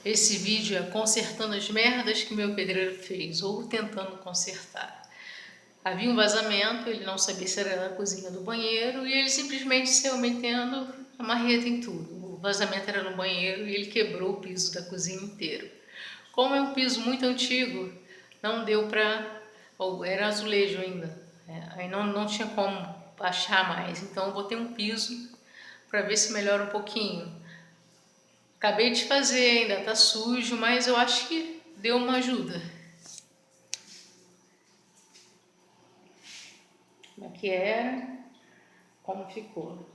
Esse vídeo é consertando as merdas que meu pedreiro fez, ou tentando consertar. Havia um vazamento, ele não sabia se era na cozinha do banheiro, e ele simplesmente saiu metendo a marreta em tudo. O vazamento era no banheiro e ele quebrou o piso da cozinha inteiro. Como é um piso muito antigo, não deu para... era azulejo ainda, aí não tinha como baixar mais. Então eu botei um piso para ver se melhora um pouquinho. Acabei de fazer, ainda tá sujo, mas eu acho que deu uma ajuda. Como é que era? Como ficou?